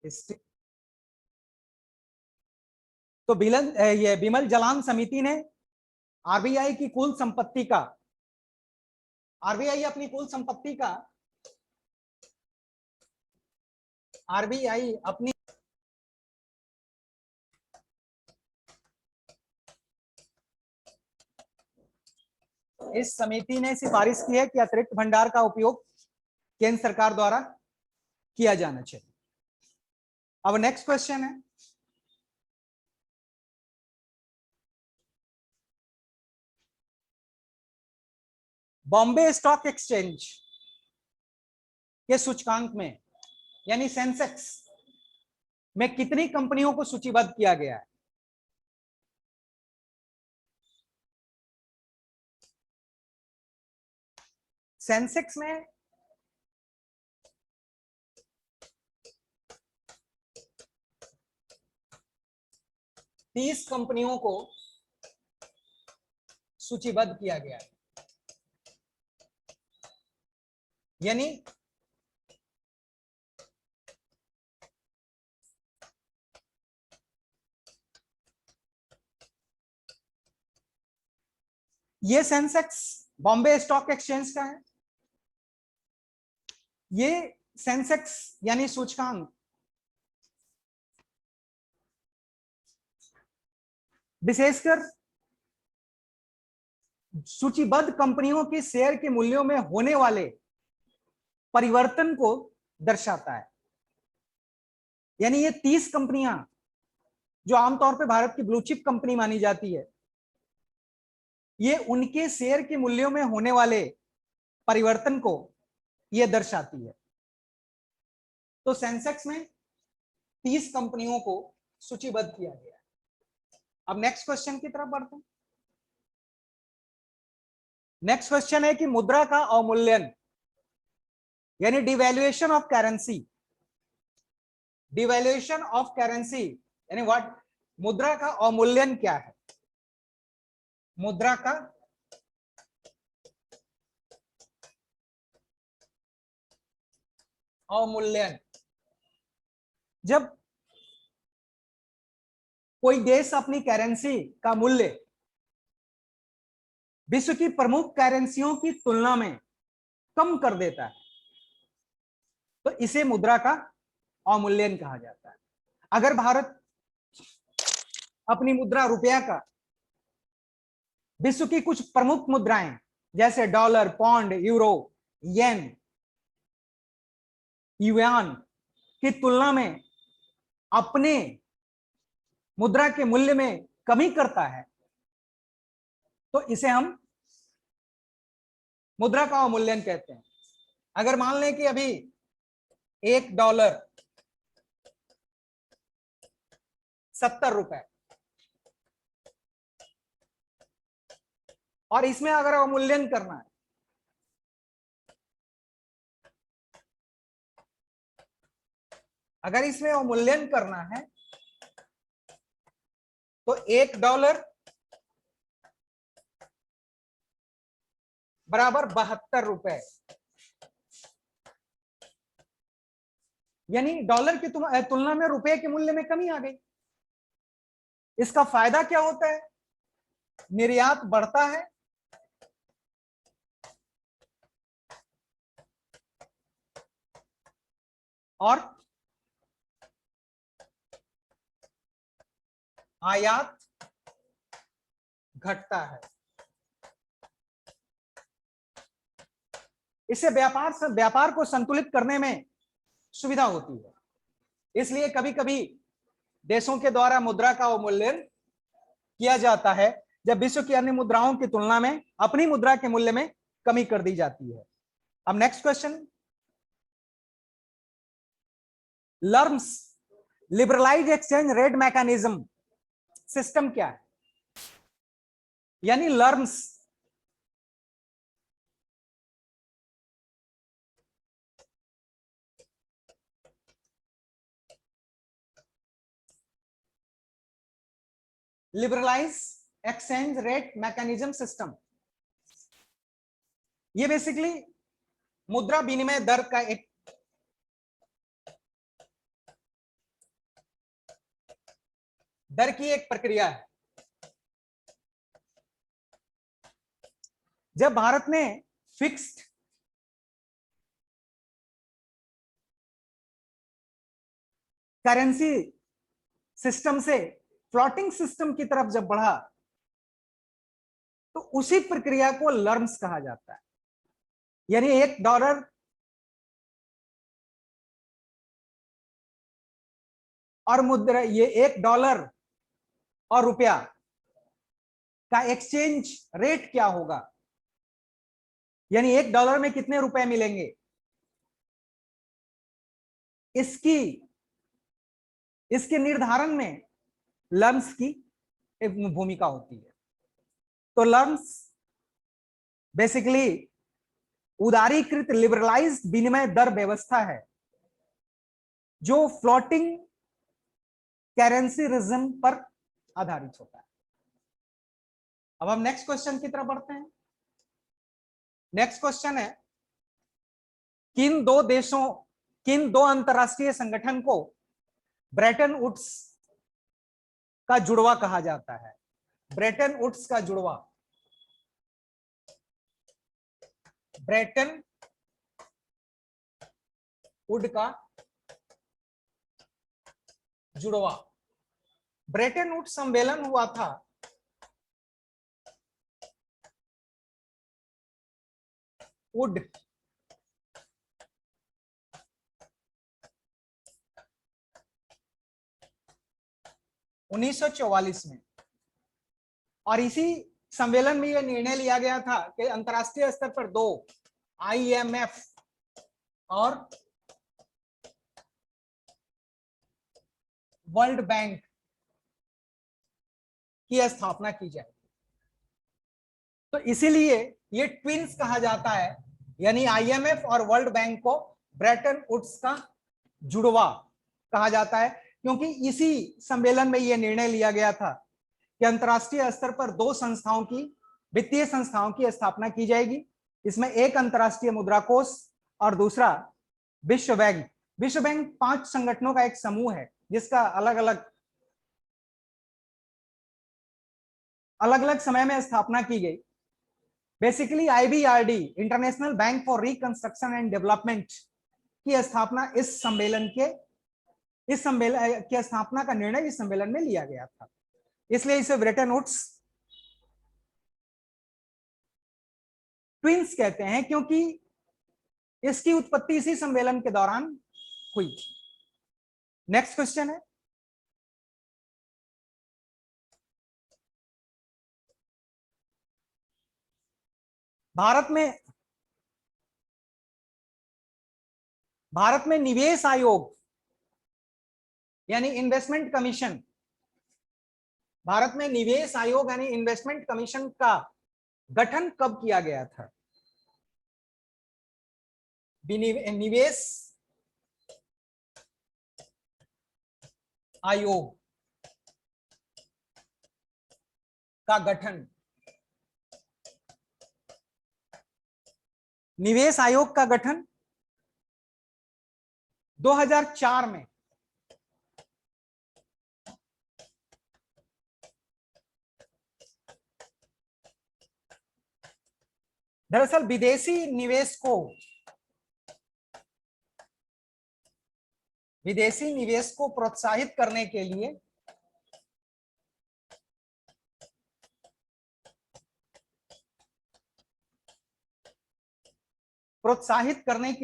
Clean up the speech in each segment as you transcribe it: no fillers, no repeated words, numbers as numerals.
History. तो ये बिमल जलान समिति ने आरबीआई की कुल संपत्ति का, आरबीआई अपनी कुल संपत्ति का, आरबीआई अपनी इस समिति ने सिफारिश की है कि अतिरिक्त भंडार का उपयोग केंद्र सरकार द्वारा किया जाना चाहिए। अब नेक्स्ट क्वेश्चन है, बॉम्बे स्टॉक एक्सचेंज के सूचकांक में यानी सेंसेक्स में कितनी कंपनियों को सूचीबद्ध किया गया है? सेंसेक्स में 30 कंपनियों को सूचीबद्ध किया गया है, यानी ये सेंसेक्स बॉम्बे स्टॉक एक्सचेंज का है। ये सेंसेक्स यानी सूचकांक विशेषकर सूचीबद्ध कंपनियों के शेयर के मूल्यों में होने वाले परिवर्तन को दर्शाता है। यानी ये 30 कंपनियां जो आमतौर पर भारत की ब्लू चिप कंपनी मानी जाती है, ये उनके शेयर के मूल्यों में होने वाले परिवर्तन को ये दर्शाती है। तो सेंसेक्स में 30 कंपनियों को सूचीबद्ध किया गया है। अब नेक्स्ट क्वेश्चन की तरफ बढ़ते हैं। नेक्स्ट क्वेश्चन है कि मुद्रा का अवमूल्यन यानी devaluation of currency, devaluation of currency यानी व्हाट, मुद्रा का अवमूल्यन क्या है? मुद्रा का अवमूल्यन, जब कोई देश अपनी करेंसी का मूल्य विश्व की प्रमुख करेंसियों की तुलना में कम कर देता है, तो इसे मुद्रा का अवमूल्यन कहा जाता है। अगर भारत अपनी मुद्रा रुपया का विश्व की कुछ प्रमुख मुद्राएं जैसे डॉलर, पौंड, यूरो, येन, युआन की तुलना में अपने मुद्रा के मूल्य में कमी करता है, तो इसे हम मुद्रा का अवमूल्यन कहते हैं। अगर मान लें कि अभी $1 ₹70 और इसमें अगर अवमूल्यन करना है, अगर इसमें अवमूल्यन करना है तो $1 बराबर ₹72, यानी डॉलर की तुलना में रुपए के मूल्य में कमी आ गई। इसका फायदा क्या होता है? निर्यात बढ़ता है और आयात घटता है। इससे व्यापार को संतुलित करने में सुविधा होती है। इसलिए कभी कभी देशों के द्वारा मुद्रा का अवमूल्यन किया जाता है जब विश्व की अन्य मुद्राओं की तुलना में अपनी मुद्रा के मूल्य में कमी कर दी जाती है। अब next question, LERMS liberalise exchange rate mechanism system क्या है? यानी LERMS liberalise exchange rate mechanism system, ये बेसिकली मुद्रा विनिमय दर का एक दर की एक प्रक्रिया है। जब भारत ने फिक्स्ड करेंसी सिस्टम से फ्लोटिंग सिस्टम की तरफ जब बढ़ा, तो उसी प्रक्रिया को लर्म्स कहा जाता है। यानी $1 और मुद्रा, ये $1 और रुपया का एक्सचेंज रेट क्या होगा, यानी $1 में कितने रुपए मिलेंगे, इसके निर्धारण में लर्म्स की एक भूमिका होती है। तो लर्म्स बेसिकली उदारीकृत लिबरलाइज्ड विनिमय दर व्यवस्था है जो फ्लोटिंग करेंसी रिजम पर आधारित होता है। अब हम नेक्स्ट क्वेश्चन की तरफ बढ़ते हैं। नेक्स्ट क्वेश्चन है, किन दो अंतरराष्ट्रीय संगठन को ब्रेटन वुड्स का जुड़वा कहा जाता है? ब्रेटन वुड्स का जुड़वा, ब्रेटन वुड का जुड़वा। ब्रेटन वुड्स सम्मेलन हुआ था वुड 1944 में, और इसी सम्मेलन में यह निर्णय लिया गया था कि अंतरराष्ट्रीय स्तर पर दो IMF और वर्ल्ड बैंक की स्थापना की जाए। तो इसीलिए ये ट्विंस कहा जाता है, यानी IMF और वर्ल्ड बैंक को ब्रेटन वुड्स का जुड़वा कहा जाता है, क्योंकि इसी सम्मेलन में यह निर्णय लिया गया था कि अंतरराष्ट्रीय स्तर पर दो संस्थाओं की, वित्तीय संस्थाओं की स्थापना की जाएगी। इसमें एक अंतरराष्ट्रीय मुद्रा कोष और दूसरा विश्व बैंक। विश्व बैंक 5 संगठनों का एक समूह है जिसका अलग अलग समय में स्थापना की गई। Basically IBRD, international bank for reconstruction and development की स्थापना इस सम्मेलन की स्थापना का निर्णय इस सम्मेलन में लिया गया था, इसलिए इसे ब्रेटन वुड्स ट्विंस कहते हैं, क्योंकि इसकी उत्पत्ति इसी सम्मेलन के दौरान हुई थी। नेक्स्ट क्वेश्चन है, भारत में निवेश आयोग यानी इन्वेस्टमेंट कमीशन, भारत में निवेश आयोग यानी इन्वेस्टमेंट कमीशन का गठन कब किया गया था? निवेश आयोग का गठन, निवेश आयोग का गठन 2004 में दरअसल विदेशी निवेश को प्रोत्साहित करने के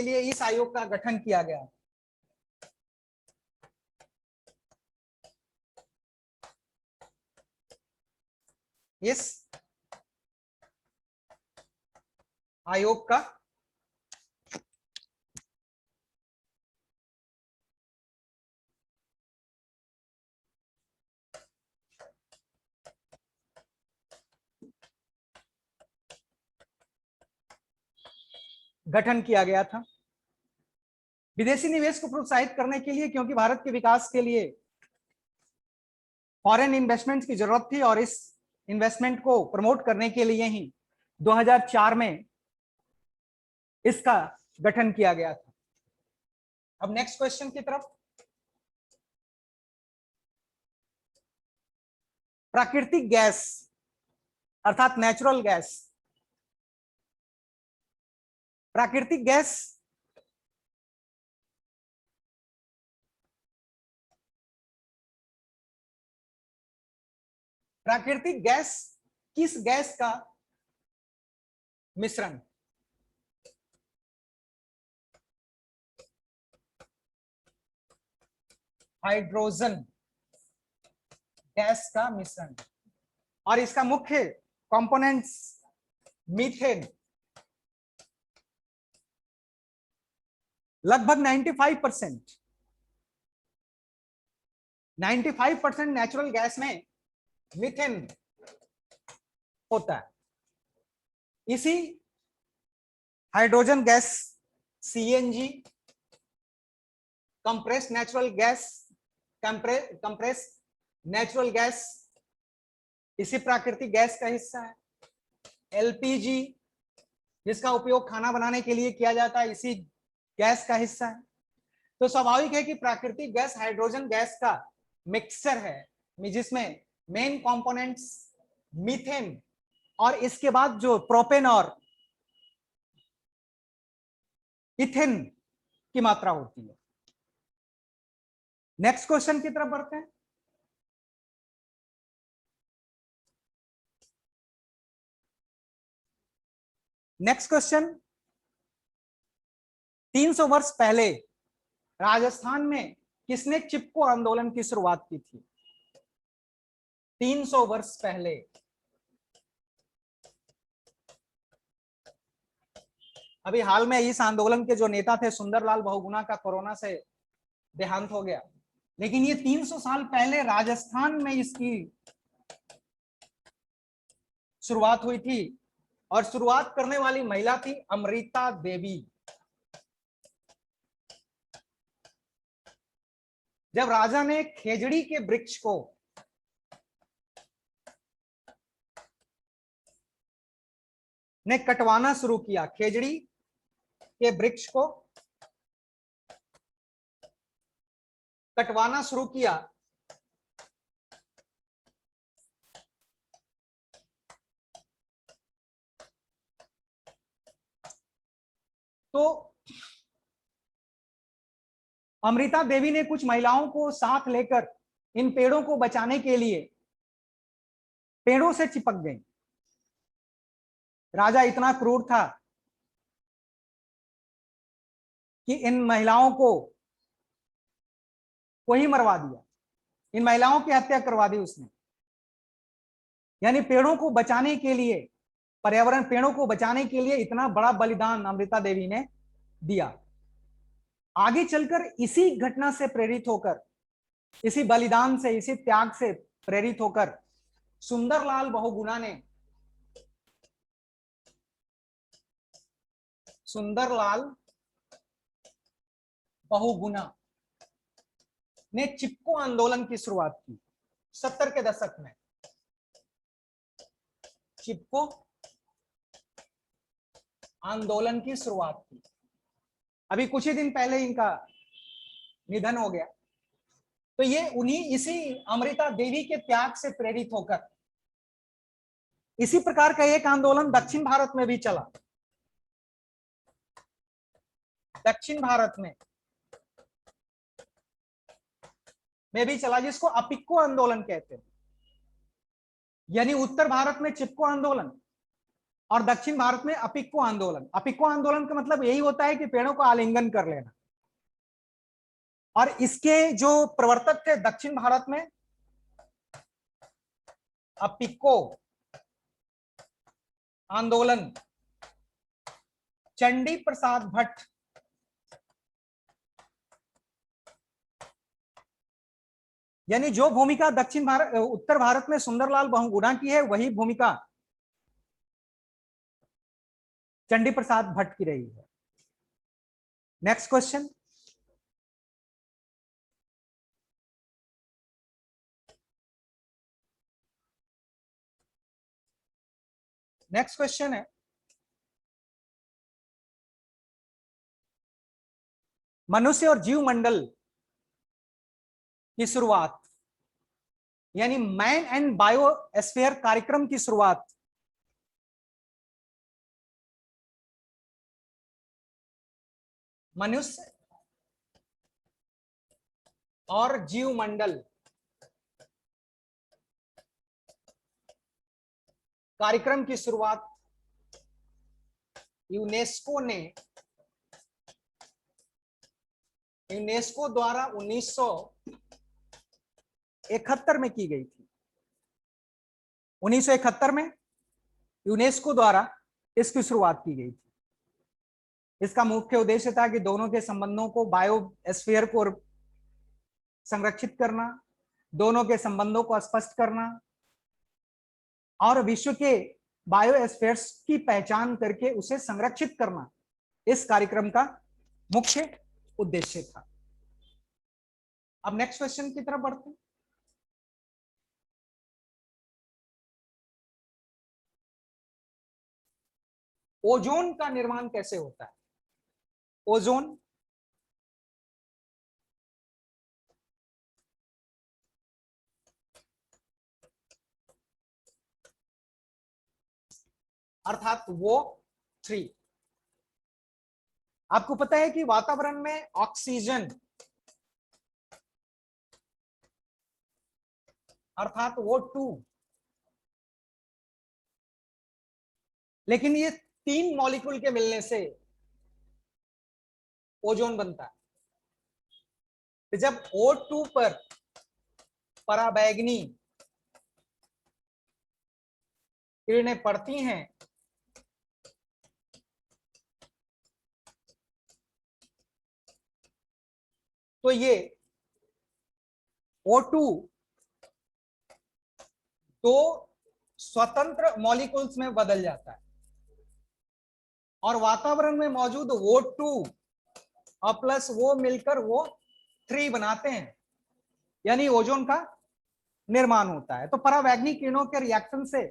लिए इस आयोग का गठन किया गया। इस आयोग का गठन किया गया था विदेशी निवेश को प्रोत्साहित करने के लिए, क्योंकि भारत के विकास के लिए फॉरेन इन्वेस्टमेंट की जरूरत थी और इस इन्वेस्टमेंट को प्रमोट करने के लिए ही 2004 में इसका गठन किया गया था। अब नेक्स्ट क्वेश्चन की तरफ, प्राकृतिक गैस अर्थात नेचुरल गैस, प्राकृतिक गैस प्राकृतिक गैस किस गैस का मिश्रण? हाइड्रोजन गैस का मिश्रण, और इसका मुख्य कंपोनेंट्स मीथेन। लगभग 95% नेचुरल गैस में मीथेन होता है। इसी hydrogen gas, CNG, compressed natural gas, compressed natural gas इसी प्राकृतिक गैस का हिस्सा है। एलपीजी जिसका उपयोग खाना बनाने के लिए किया जाता है, इसी गैस का हिस्सा है। तो स्वाभाविक है कि प्राकृतिक गैस हाइड्रोजन गैस का मिक्सचर है, जिसमें मेन कंपोनेंट्स मीथेन और इसके बाद जो प्रोपेन और इथेन की मात्रा होती है। नेक्स्ट क्वेश्चन की तरफ बढ़ते हैं। नेक्स्ट क्वेश्चन, 300 वर्ष पहले राजस्थान में किसने चिपको आंदोलन की शुरुआत की थी? 300 वर्ष पहले अभी हाल में इस आंदोलन के जो नेता थे सुंदरलाल बहुगुणा का कोरोना से देहांत हो गया, लेकिन ये 300 साल पहले राजस्थान में इसकी शुरुआत हुई थी, और शुरुआत करने वाली महिला थी अमृता देवी। जब राजा ने खेजड़ी के वृक्ष को ने कटवाना शुरू किया, खेजड़ी के वृक्ष को कटवाना शुरू किया, तो अमृता देवी ने कुछ महिलाओं को साथ लेकर इन पेड़ों को बचाने के लिए पेड़ों से चिपक गई। राजा इतना क्रूर था कि इन महिलाओं को वही मरवा दिया, इन महिलाओं की हत्या करवा दी उसने। यानी पेड़ों को बचाने के लिए, पर्यावरण, पेड़ों को बचाने के लिए इतना बड़ा बलिदान अमृता देवी ने दिया। आगे चलकर इसी घटना से प्रेरित होकर, इसी बलिदान से, इसी त्याग से प्रेरित होकर सुंदरलाल बहुगुणा ने चिपको आंदोलन की शुरुआत की 70 के दशक में। चिपको आंदोलन की शुरुआत की। अभी कुछ ही दिन पहले इनका निधन हो गया। तो ये इसी अमृता देवी के त्याग से प्रेरित होकर इसी प्रकार का एक आंदोलन दक्षिण भारत में भी चला। दक्षिण भारत में भी चला, जिसको अपिक्को आंदोलन कहते हैं। यानी उत्तर भारत में चिपको आंदोलन और दक्षिण भारत में अपिक्को आंदोलन। अपिक्को आंदोलन का मतलब यही होता है कि पेड़ों को आलिंगन कर लेना। और इसके जो प्रवर्तक थे दक्षिण भारत में, अपिक्को आंदोलन, चंडी प्रसाद भट्ट, यानी जो भूमिका दक्षिण भारत, उत्तर भारत में सुंदरलाल बहुगुणा की है, वही भूमिका चंडी प्रसाद भट्ट की रही है। नेक्स्ट क्वेश्चन, नेक्स्ट क्वेश्चन है, मनुष्य और जीव मंडल की शुरुआत यानी मैन एंड बायोस्फीयर कार्यक्रम की शुरुआत मनुष्य और जीवमंडल कार्यक्रम की शुरुआत यूनेस्को द्वारा 1971 में की गई थी। 1971 में यूनेस्को द्वारा इसकी शुरुआत की गई थी। इसका मुख्य उद्देश्य था कि दोनों के संबंधों को, बायोस्फीयर को संरक्षित करना, दोनों के संबंधों को स्पष्ट करना और विश्व के बायोस्फीयर्स की पहचान करके उसे संरक्षित करना इस कार्यक्रम का मुख्य उद्देश्य था। अब नेक्स्ट क्वेश्चन की तरफ बढ़ते हैं। ओजोन का निर्माण कैसे होता है? ओजोन अर्थात वो 3। आपको पता है कि वातावरण में ऑक्सीजन अर्थात वो 2, लेकिन ये 3 मॉलिक्यूल के मिलने से ओजोन बनता है। तो जब O2 पर पराबैंगनी किरणें पड़ती हैं तो ये O2 तो स्वतंत्र मॉलिक्यूल्स में बदल जाता है और वातावरण में मौजूद O2 और प्लस वो मिलकर वो 3 बनाते हैं, यानी ओजोन का निर्माण होता है। तो परावैंगनिक किरणों के रिएक्शन से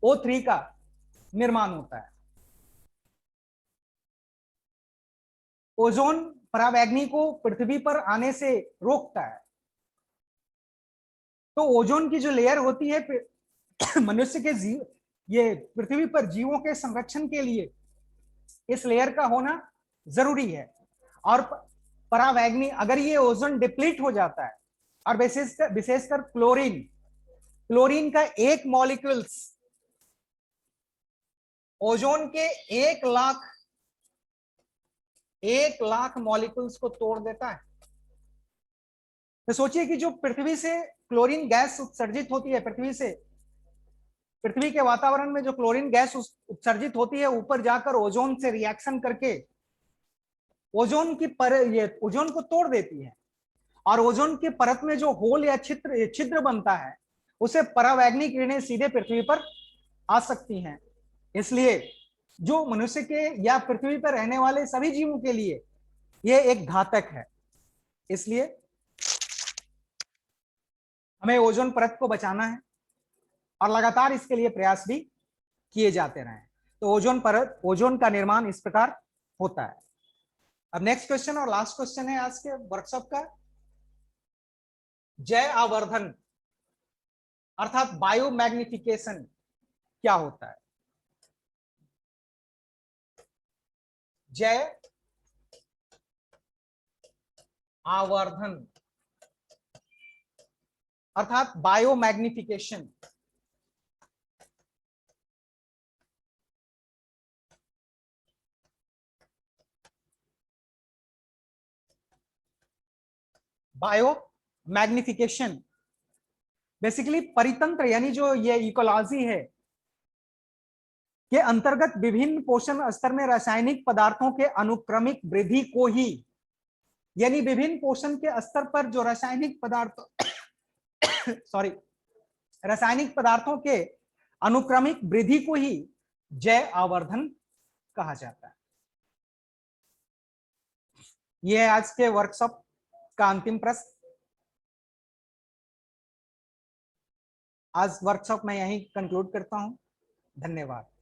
O3 का निर्माण होता है। ओजोन परावैंगनी को पृथ्वी पर आने से रोकता है। तो ओजोन की जो लेयर होती है मनुष्य के जीव, ये पृथ्वी पर जीवों के संरक्षण के लिए इस लेयर का होना जरूरी है। और परावैंगनी, अगर ये ओजोन डिप्लीट हो जाता है और विशेषकर क्लोरीन का एक मॉलिक्यूल्स ओजोन के 1 लाख मॉलिक्यूल्स को तोड़ देता है। तो सोचिए कि जो पृथ्वी से क्लोरीन गैस उत्सर्जित होती है, पृथ्वी के वातावरण में जो क्लोरीन गैस उत्सर्जित होती है, ऊपर जाकर ओजोन से रिएक्शन करके ओजोन को तोड़ देती है और ओजोन की परत में जो होल या छिद्र बनता है उसे परावैंगनिक किरणें सीधे पृथ्वी पर आ सकती हैं। इसलिए जो मनुष्य के या पृथ्वी पर रहने वाले सभी जीवों के लिए यह एक घातक है। इसलिए हमें ओजोन परत को बचाना है और लगातार इसके लिए प्रयास भी किए जाते रहे। तो ओजोन का निर्माण इस प्रकार होता है। अब नेक्स्ट क्वेश्चन और लास्ट क्वेश्चन है आज के वर्कशॉप का। जय आवर्धन अर्थात बायोमैग्निफिकेशन क्या होता है? जय आवर्धन अर्थात बायोमैग्निफिकेशन मैग्निफिकेशन बेसिकली परितंत्र यानी जो ये इकोलॉजी है के अंतर्गत विभिन्न पोषण स्तर में रासायनिक पदार्थों के अनुक्रमिक वृद्धि को ही, यानी विभिन्न पोषण के स्तर पर जो रासायनिक पदार्थों के अनुक्रमिक वृद्धि को ही जय आवर्धन कहा जाता है। यह है आज के वर्कशॉप का अंतिम प्रश्न। आज वर्कशॉप में यहीं कंक्लूड करता हूं। धन्यवाद।